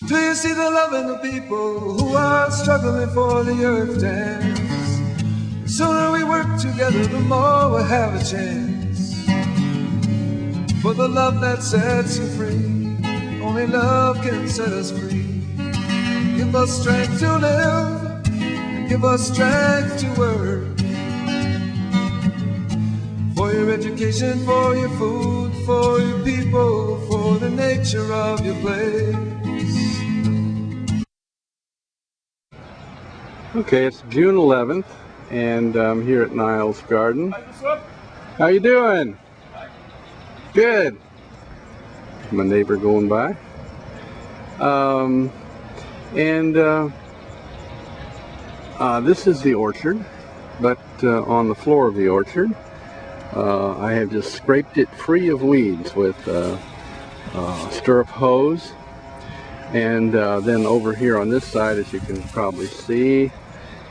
Do you see the love in the people who are struggling for the earth dance? The sooner we work together, the more we'll have a chance. For the love that sets you free, only love can set us free. Give us strength to live, and give us strength to work. For your education, for your food, for your people, for the nature of your place. Okay, it's June 11th, and I'm here at Niles Garden. How you doing? Good. My neighbor going by. This is the orchard, but on the floor of the orchard, I have just scraped it free of weeds with stirrup hose. And then over here on this side, as you can probably see,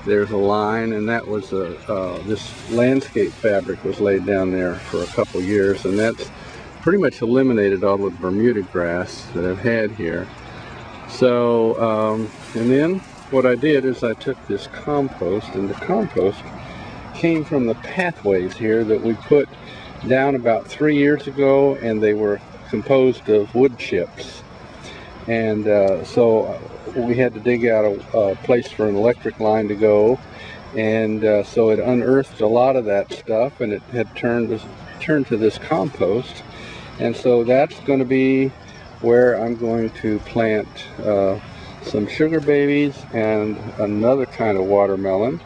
there's a line, and that was this landscape fabric was laid down there for a couple years, and that's pretty much eliminated all the Bermuda grass that I've had here. So, and then what I did is I took this compost, and the compost came from the pathways here that we put down about 3 years ago, and they were composed of wood chips. And so we had to dig out a place for an electric line to go, and so it unearthed a lot of that stuff, and it had turned to this compost. And so that's going to be where I'm going to plant some sugar babies and another kind of watermelon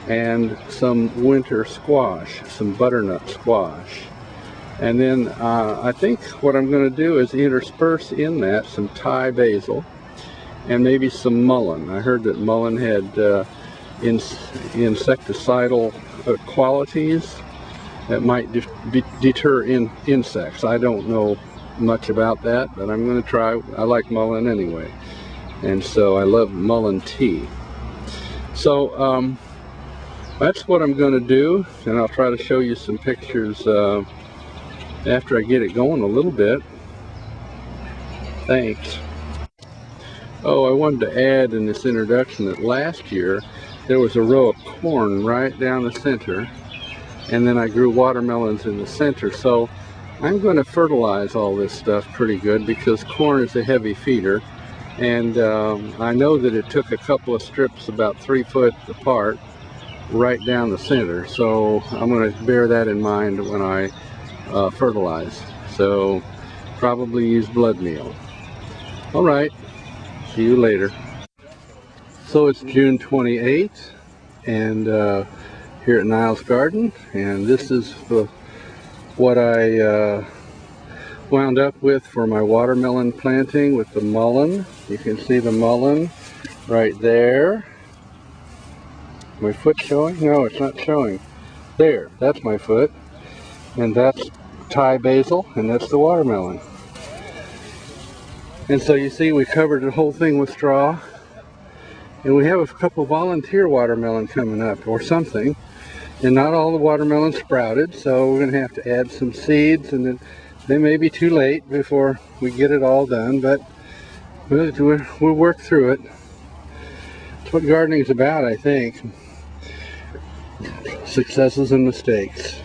and some winter squash, some butternut squash. And then I think what I'm going to do is intersperse in that some Thai basil and maybe some mullein. I heard that mullein had insecticidal qualities that might deter insects. I don't know much about that, but I'm going to try. I like mullein anyway, and so I love mullein tea. So that's what I'm going to do, and I'll try to show you some pictures after I get it going a little bit. Thanks. Oh, I wanted to add in this introduction that last year there was a row of corn right down the center, and then I grew watermelons in the center. So I'm going to fertilize all this stuff pretty good because corn is a heavy feeder, and I know that it took a couple of strips about 3 foot apart right down the center, so I'm going to bear that in mind when I fertilize. So probably use blood meal. All right, see you later. So it's June 28th, and here at Niles Garden, and this is what I wound up with for my watermelon planting with the mullein. You can see the mullein right there. My foot showing? No, it's not showing. There, that's my foot. And that's Thai basil, and that's the watermelon. And so you see we covered the whole thing with straw. And we have a couple volunteer watermelon coming up, or something. And not all the watermelon sprouted, so we're going to have to add some seeds, and then they may be too late before we get it all done, but we'll work through it. That's what gardening is about, I think. Successes and mistakes.